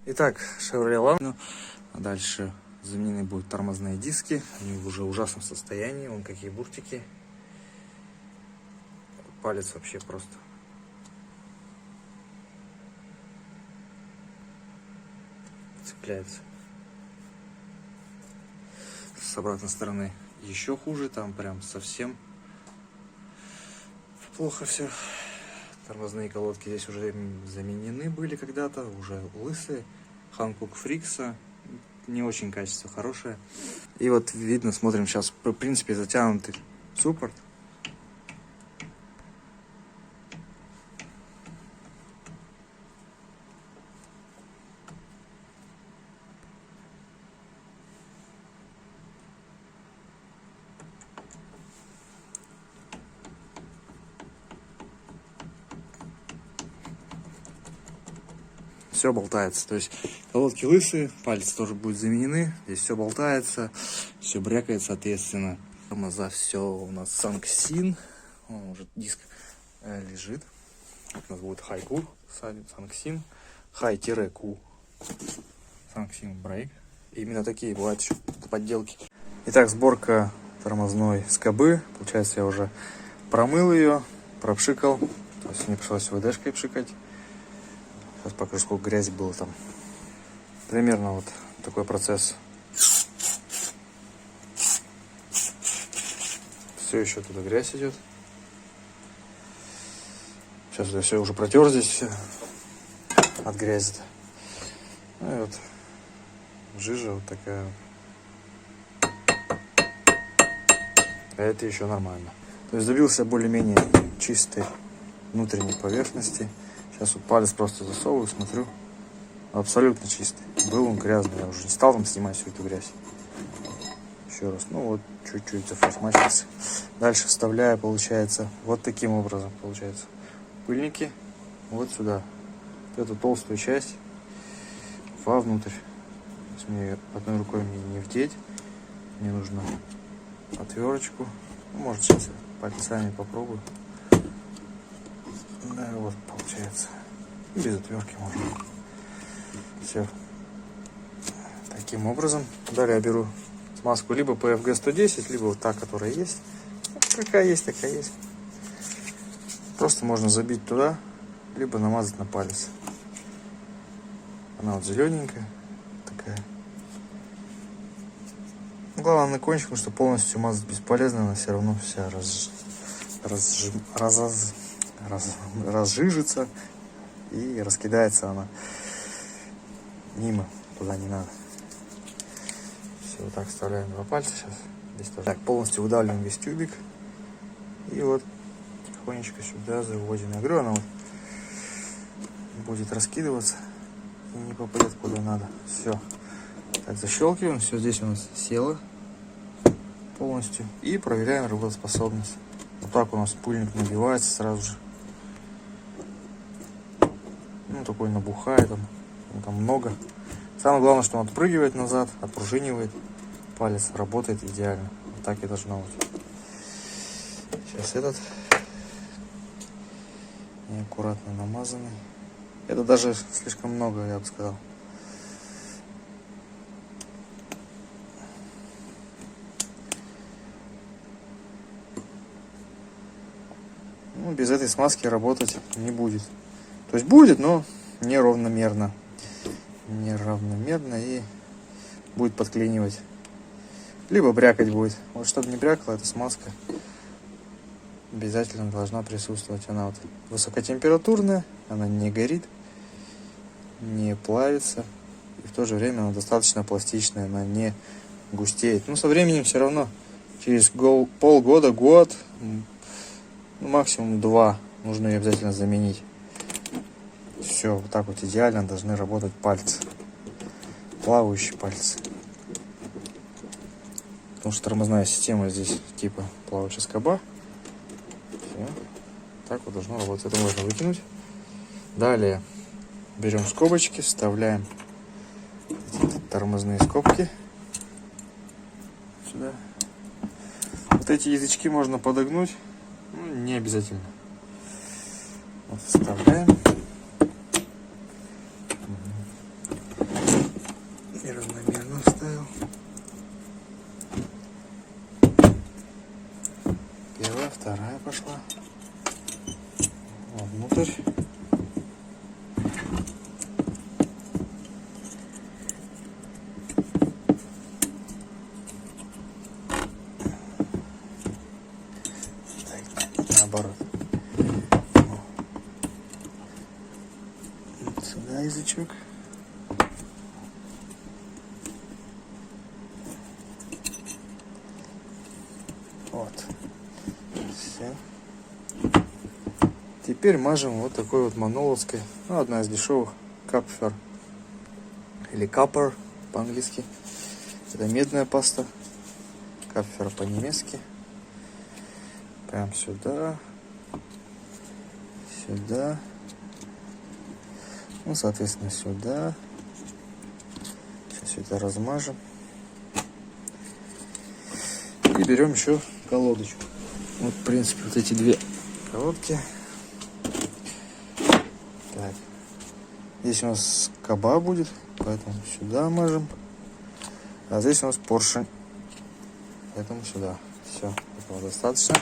Итак, Chevrolet Lancia. А дальше заменены будут тормозные диски. Они уже в ужасном состоянии. Вон какие буртики. Палец вообще просто. Цепляется. С обратной стороны еще хуже. Там прям совсем плохо все. Тормозные колодки здесь уже заменены были когда-то. Уже лысые. Ханкук Фрикса. Не очень качество хорошее. И вот видно, смотрим сейчас, в принципе, затянутый суппорт. Все болтается, то есть колодки лысые, пальцы тоже будут заменены, здесь все болтается, все брякает, соответственно. Тормоза все у нас Sanxin, уже диск лежит, у нас будет Hi-Q, Sanxin, Hi-Q, Sanxin Brake. Именно такие бывают еще подделки. Итак, сборка тормозной скобы, получается я уже промыл ее, пропшикал, то есть мне пришлось ВДшкой пшикать. Сейчас покажу, сколько грязи было там. Примерно вот такой процесс. Все еще туда грязь идет. Сейчас я все уже протер здесь все от грязи-то. Ну и вот жижа вот такая. А это еще нормально. То есть добился более-менее чистой внутренней поверхности. Сейчас вот палец просто засовываю, смотрю. Абсолютно чистый. Был он грязный, я уже не стал там снимать всю эту грязь. Еще раз, ну вот чуть-чуть зафасмачился. Дальше вставляю, получается, вот таким образом, получается. Пыльники вот сюда. Вот эту толстую часть вовнутрь. Мне одной рукой не вдеть. Мне нужно отверточку. Ну, может, сейчас я пальцами попробую. Да, вот получается. Без отвертки можно. Все. Таким образом. Далее я беру смазку либо PFG 110, либо вот та, которая есть. Какая есть, такая есть. Просто можно забить туда, либо намазать на палец. Она вот зелененькая. Такая. Главное на кончик, потому что полностью мазать бесполезно. Она все равно вся разжижится и раскидается она мимо, туда не надо. Все, вот так вставляем два пальца сейчас. Здесь тоже. Так, полностью выдавливаем весь тюбик и вот тихонечко сюда заводим. Я говорю, она вот будет раскидываться и не попадет куда надо. Все, так защелкиваем, все здесь у нас село полностью и проверяем работоспособность. Вот так у нас пыльник набивается сразу же. Ну, такой набухает, там много. Самое главное, что он отпрыгивает назад, отпружинивает. Палец работает идеально. Вот так и должно быть. Сейчас этот неаккуратно намазанный. Это даже слишком много, я бы сказал. Ну, без этой смазки работать не будет. То есть будет, но неравномерно. Неравномерно и будет подклинивать. Либо брякать будет. Вот чтобы не брякала, эта смазка обязательно должна присутствовать. Она вот высокотемпературная, она не горит, не плавится. И в то же время она достаточно пластичная, она не густеет. Но со временем все равно через полгода, год, ну, максимум 2 нужно ее обязательно заменить. Все, вот так вот идеально должны работать пальцы. Плавающие пальцы. Потому что тормозная система здесь типа плавающая скоба. Все. Так вот должно работать. Это можно выкинуть. Далее берем скобочки, вставляем тормозные скобки сюда. Вот эти язычки можно подогнуть. Ну, не обязательно. Вот вставляем. неравномерно вставил. Первая, вторая пошла. Внутрь. Наоборот. Вот сюда язычок. Вот. Все. Теперь мажем вот такой вот маноловской. Ну, одна из дешевых. Капфер. Или капер по-английски. Это медная паста. Капфер по-немецки. Прям сюда. Сюда. Ну, соответственно, сюда. Сейчас все это размажем. И берем еще колодочку. Вот, в принципе, вот эти две колодки. Так. Здесь у нас скоба будет, поэтому сюда мажем. А здесь у нас поршень. Поэтому сюда. Все, этого достаточно.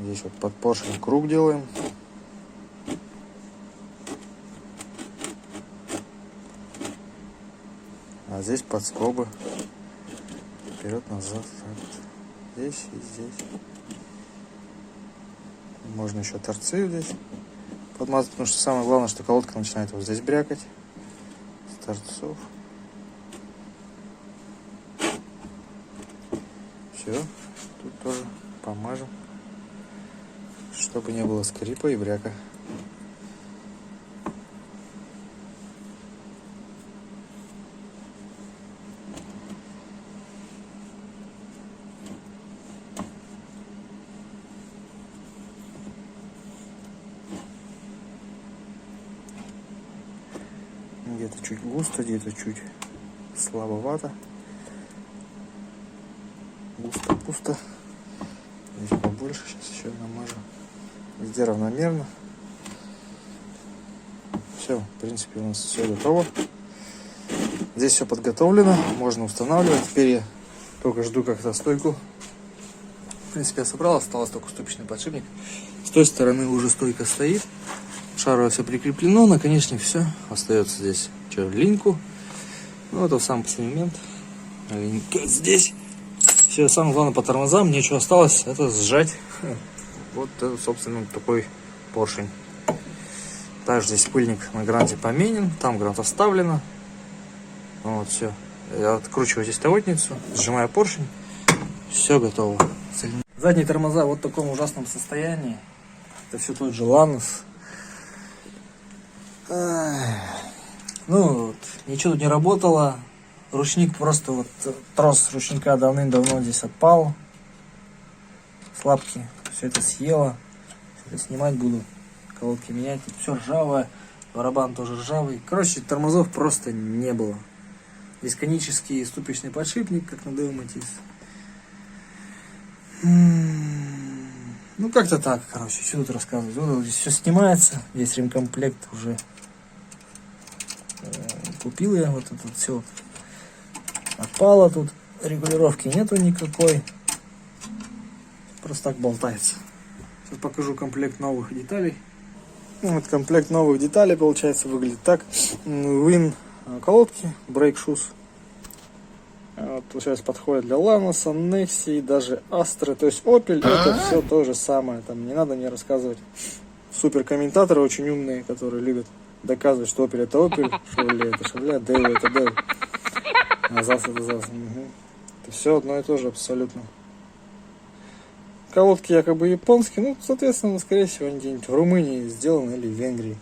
Здесь вот под поршень круг делаем. А здесь под скобы. Вперед-назад. Здесь и здесь. Можно еще торцы здесь подмазать, потому что самое главное, что колодка начинает вот здесь брякать. С торцов. Все. Тут тоже помажем. Чтобы не было скрипа и бряка. Где-то чуть густо, где-то чуть слабовато. Густо-пусто. Здесь побольше, сейчас еще намажу. Везде равномерно. Все, в принципе, у нас все готово. Здесь все подготовлено, можно устанавливать. Теперь я только жду как-то стойку. В принципе, я собрал, осталось только ступичный подшипник. С той стороны уже стойка стоит. Шарово все прикреплено, наконечник все. Остается здесь линьку. Ну, это в самый последний момент. Линька здесь. Все, самое главное по тормозам. Мне что осталось, это сжать. Вот это, собственно, такой поршень. Также здесь пыльник на гранте поменен. Там грант оставлено. Вот, все. Я откручиваю здесь тавотницу, сжимаю поршень. Все готово. Задние тормоза вот в таком ужасном состоянии. Это все тот же Ланос. Ну, вот, ничего тут не работало. Ручник просто вот, трос ручника давным-давно здесь отпал. Слабки. Все это съело. Все это снимать буду. Колодки менять. Все ржавое. Барабан тоже ржавый. Короче, тормозов просто не было. Здесь конический ступичный подшипник, как на Део Матис. Ну, как-то так, короче. Что тут рассказывать? Вот здесь все снимается. Весь ремкомплект уже купил я. Вот это все отпало тут. Регулировки нету никакой. Просто так болтается. Сейчас покажу комплект новых деталей. Вот комплект новых деталей, получается, выглядит так. Win колодки, Brake Shoes. Вот сейчас подходит для Ланоса, Nexi и даже Astra. То есть Opel это все то же самое. Там не надо мне рассказывать. Супер комментаторы очень умные, которые любят доказывать, что Opel это Opel, Chevrolet это Chevrolet, Dell это Dell. А ZAZ это ZAZ. Угу. Это все одно и то же абсолютно. Колодки якобы японские, ну, соответственно, скорее всего, они где-нибудь в Румынии сделаны или в Венгрии.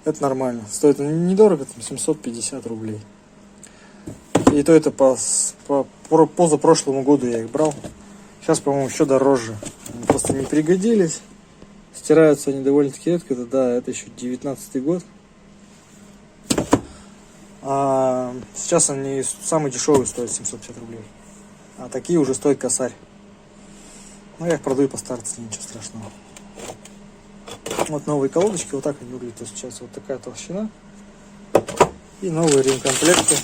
Это нормально. Стоит недорого, там 750 рублей. И то это по позапрошлому году я их брал. Сейчас, по-моему, еще дороже. Они просто не пригодились. Стираются они довольно-таки редко. Это, да, это еще 19-й год. А сейчас они самые дешевые стоят 750 рублей. А такие уже стоят косарь. Но я их продаю по старости, ничего страшного. Вот новые колодочки, вот так они выглядят. Сейчас вот такая толщина. И новые ремкомплекты.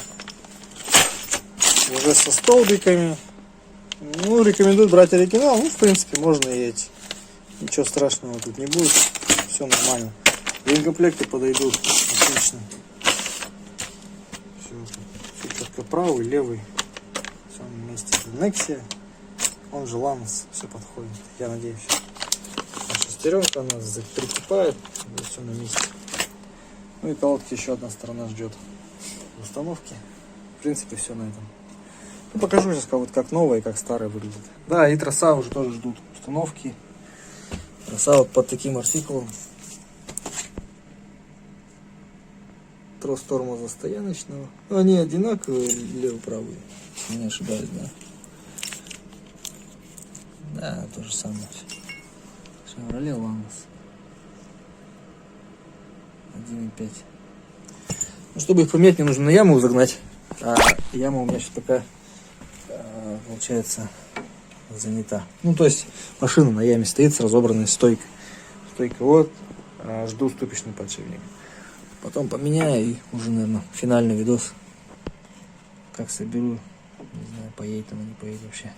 уже со столбиками. Ну, рекомендую брать оригинал. Ну, в принципе, можно и эти. Ничего страшного тут не будет. Все нормально. Ремкомплекты подойдут отлично. Все четко, правый, левый. Все на месте. Nexia, он же Lanos, все подходит. Я надеюсь. Шестеренка у нас прикипает. Все на месте. Ну и колодки еще одна сторона ждет установки. В принципе, все на этом. Ну, покажу сейчас как новая и как старая выглядит. Да, и троса уже тоже ждут установки. Троса вот под таким артикулом. Трос тормоза стояночного. Они одинаковые, лево-правые, если не ошибаюсь, да? Да, то же самое. Chevrolet Lanos 1.5. Ну, чтобы их поменять, мне нужно на яму загнать. А яма у меня сейчас пока, получается, занята. Ну, то есть машина на яме стоит с разобранной стойкой. Стойка вот, жду ступичный подшипник. Потом поменяю и уже, наверное, финальный видос. Как соберу. Не знаю, поедет она, не поедет вообще.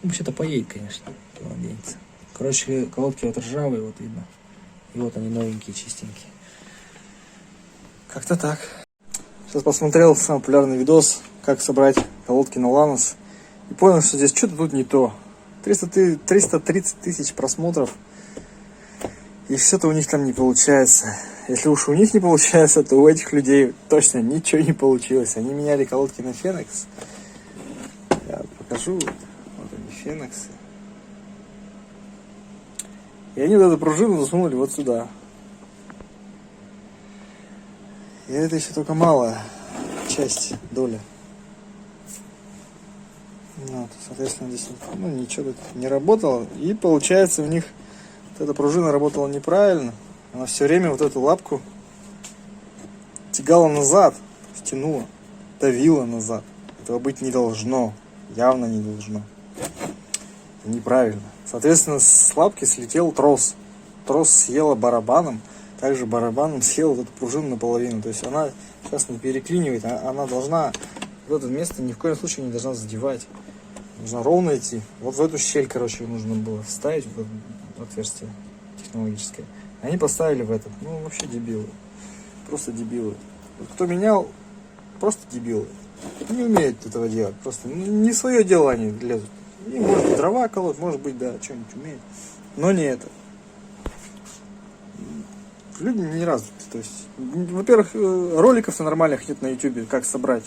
Ну, вообще-то поедет, конечно. Куда он денется. Короче, колодки вот ржавые, вот видно. И вот они новенькие, чистенькие. Как-то так. Сейчас посмотрел самый популярный видос, как собрать колодки на Lanos. И понял, что здесь что-то тут не то. 330 тысяч просмотров. И все-то у них там не получается. Если уж у них не получается, то у этих людей точно ничего не получилось. Они меняли колодки на Phoenix. Я покажу. Вот они, Phoenix. И они вот эту пружину засунули вот сюда. И это еще только малая часть, доля. Вот, соответственно, здесь ничего тут не работало. И получается, у них вот эта пружина работала неправильно. Она все время вот эту лапку тягала назад, тянула, давила назад. Этого быть не должно. Явно не должно. Это неправильно. Соответственно, с лапки слетел трос. Трос съела барабаном. Также барабаном съела вот эту пружину наполовину. То есть она сейчас не переклинивает. Она должна в это место ни в коем случае не должна задевать. Нужно ровно идти. Вот в эту щель, короче, нужно было вставить в отверстие технологическое. Они поставили в этот. Ну, вообще дебилы. Просто дебилы. Вот кто менял, просто дебилы. Не умеют этого делать. Просто не свое дело они лезут. И может быть дрова колоть, может быть, да, что-нибудь умеют. Но не это. Люди не развиты. То есть, во-первых, роликов-то нормальных нет на YouTube, как собрать.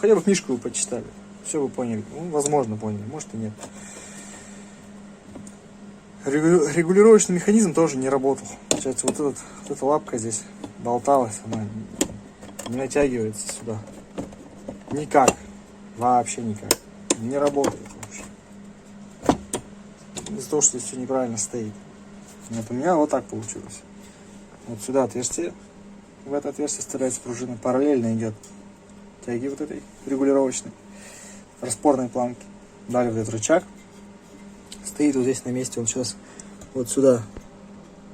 Хотя бы книжку вы почитали. Все вы поняли. Ну, возможно, поняли, может и нет. Регулировочный механизм тоже не работал. Получается, вот эта лапка здесь болталась, она не натягивается сюда. Никак. Вообще никак. Не работает вообще. Из-за того, что здесь все неправильно стоит. Вот у меня вот так получилось. Вот сюда отверстие. В это отверстие вставляется пружина. Параллельно идет тяги вот этой регулировочной. Распорной планки. Далее вот этот рычаг. Стоит вот здесь на месте. Он сейчас вот сюда.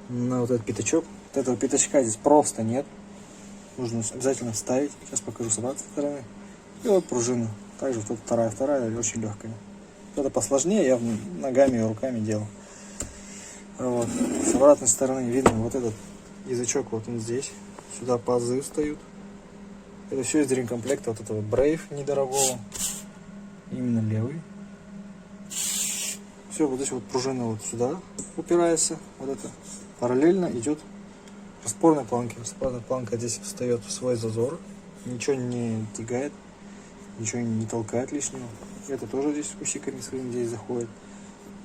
На вот этот пятачок. Вот этого пятачка здесь просто нет. Нужно обязательно вставить. Сейчас покажу с обратной стороны. И вот пружина. Также вот вторая очень легкая. Это посложнее, я ногами и руками делал. Вот. С обратной стороны видно вот этот язычок, вот он здесь. Сюда пазы встают. Это все из ремкомплекта вот этого Brave недорогого. Именно левый. Все, вот здесь вот пружина вот сюда упирается. Вот это параллельно идет распорной планки. Распорная планка здесь встает в свой зазор. Ничего не тягает. Ничего не толкает лишнего. Это тоже здесь усиками своими здесь заходит.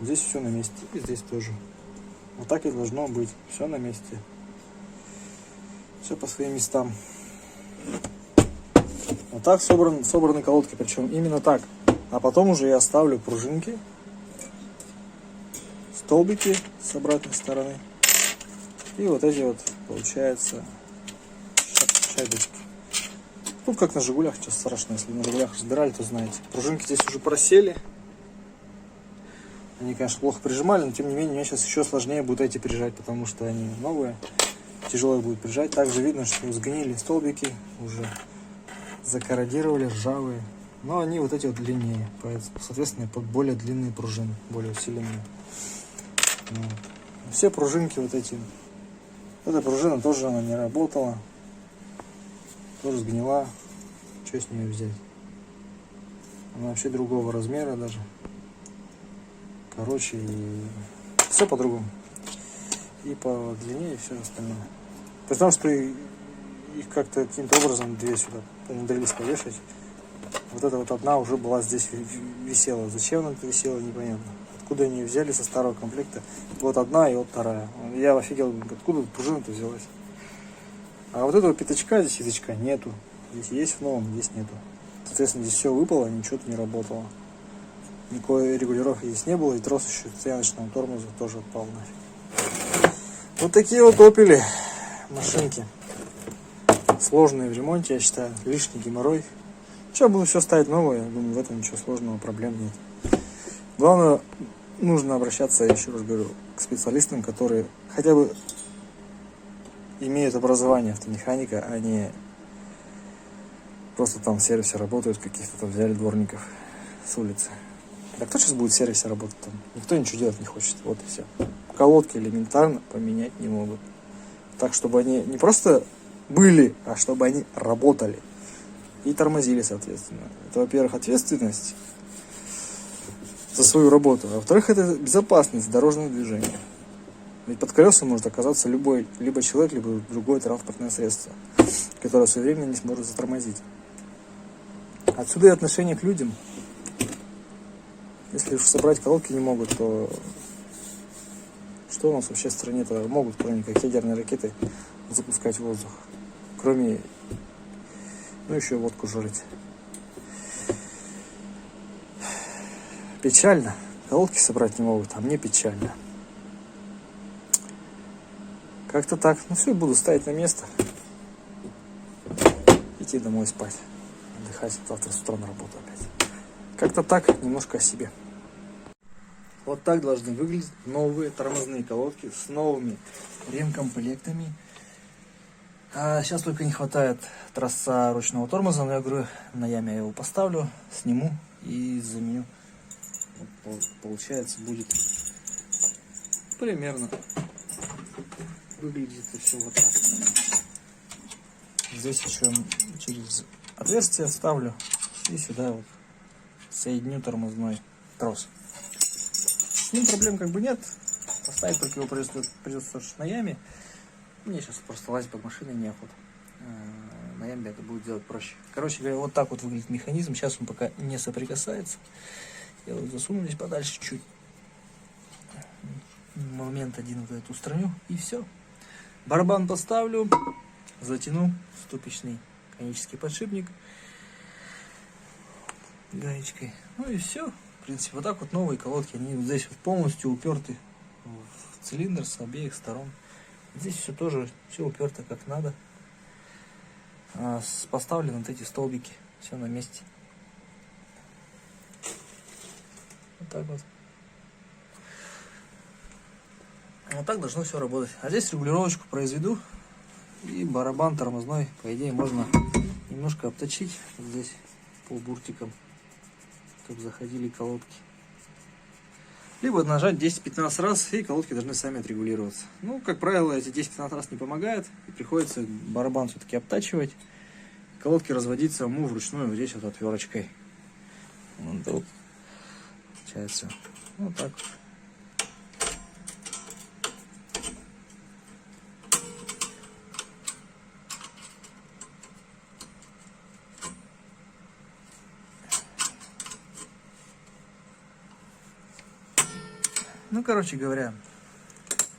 Здесь все на месте. И здесь тоже. Вот так и должно быть. Все на месте. Все по своим местам. Вот так собраны колодки. Причем именно так. А потом уже я ставлю пружинки. Столбики с обратной стороны. И вот эти вот, получается, шайбочки. Тут как на Жигулях, сейчас страшно, если на Жигулях разбирали, то знаете. Пружинки здесь уже просели. Они, конечно, плохо прижимали, но тем не менее, мне сейчас еще сложнее будет эти прижать, потому что они новые. Тяжело их будет прижать. Также видно, что сгнили столбики, уже закорродировали, ржавые. Но они вот эти вот длиннее, соответственно, под более длинные пружины, более усиленные. Вот. Все пружинки вот эти. Эта пружина тоже она не работала. Тоже сгнила. Что с нее взять? Она вообще другого размера даже. Короче, все по-другому. И по длине, и все остальное. Потому что их как-то каким-то образом две сюда умудрились повешать. Вот эта вот одна уже была здесь висела. Зачем она это висела, непонятно. Откуда они ее взяли со старого комплекта. Вот одна и вот вторая. Я офигел, откуда пружина-то взялась. А вот этого пятачка, здесь язычка нету. Здесь есть в новом, здесь нету. Соответственно, здесь все выпало, ничего-то не работало. Никакой регулировки здесь не было. И трос еще стояночного тормоза тоже отпал нафиг. Вот такие вот опели машинки. Сложные в ремонте, я считаю. Лишний геморрой. Сейчас буду все ставить новое. Я думаю, в этом ничего сложного, проблем нет. Главное, нужно обращаться, я еще раз говорю, к специалистам, которые хотя бы имеют образование автомеханика, а не просто там в сервисе работают, каких-то там взяли дворников с улицы. Да кто сейчас будет в сервисе работать там? Никто ничего делать не хочет. Вот и все. Колодки элементарно поменять не могут. Так, чтобы они не просто были, а чтобы они работали. И тормозили, соответственно. Это, во-первых, ответственность за свою работу. А во-вторых, это безопасность дорожного движения. Ведь под колесом может оказаться любой, либо человек, либо другое транспортное средство, которое своевременно не сможет затормозить. Отсюда и отношение к людям. Если уж собрать колодки не могут, то что у нас вообще в стране-то могут, кроме как ядерные ракеты, запускать в воздух? Кроме, еще водку жрать. Печально. Колодки собрать не могут, а мне печально. Как-то так. Ну все, буду ставить на место. Идти домой спать. Отдыхать. Завтра с утра на работу опять. Как-то так, немножко о себе. Вот так должны выглядеть новые тормозные колодки с новыми ремкомплектами. А сейчас только не хватает тросса ручного тормоза, но я говорю, на яме я его поставлю, сниму и заменю. Вот, получается, будет примерно выглядит это все вот так. Здесь еще через отверстие вставлю и сюда вот соединю тормозной трос. С ним проблем как бы нет. Поставить только его придется на яме. Мне сейчас просто лазить под машиной неохота. На яме это будет делать проще. Короче говоря, вот так вот выглядит механизм. Сейчас он пока не соприкасается. Я вот засуну здесь подальше чуть. Момент один вот этот устраню. И все. Барабан поставлю. Затяну ступичный конический подшипник гаечкой. Ну и все. В принципе, вот так вот новые колодки. Они вот здесь вот полностью уперты в цилиндр с обеих сторон. Здесь все тоже, все уперто как надо. Поставлены вот эти столбики. Все на месте. Вот так вот. Вот так должно все работать. А здесь регулировочку произведу. И барабан тормозной, по идее, можно немножко обточить. Вот здесь полбуртиком, чтобы заходили колодки. Либо нажать 10-15 раз, и колодки должны сами отрегулироваться. Ну, как правило, эти 10-15 раз не помогают. И приходится барабан все-таки обтачивать. Колодки разводить самому вручную вот здесь вот отверточкой. Вот, получается вот так вот. Ну, короче говоря,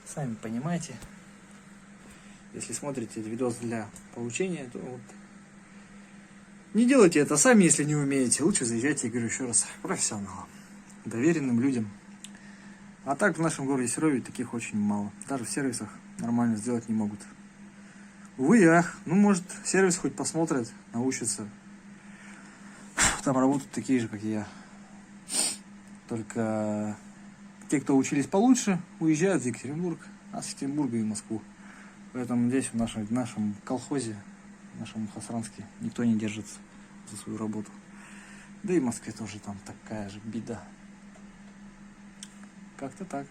сами понимаете, если смотрите видос для получения, то вот не делайте это сами, если не умеете. Лучше заезжайте, я говорю еще раз, к профессионалам, доверенным людям. А так в нашем городе Серове таких очень мало. Даже в сервисах нормально сделать не могут. Увы и ах. Ну, может, сервис хоть посмотрят, научатся. Там работают такие же, как и я. Только те, кто учились получше, уезжают в Екатеринбург, а с Екатеринбурга и в Москву. Поэтому здесь, в нашем колхозе, в нашем Мухосранске, никто не держится за свою работу. Да и в Москве тоже там такая же беда. Как-то так.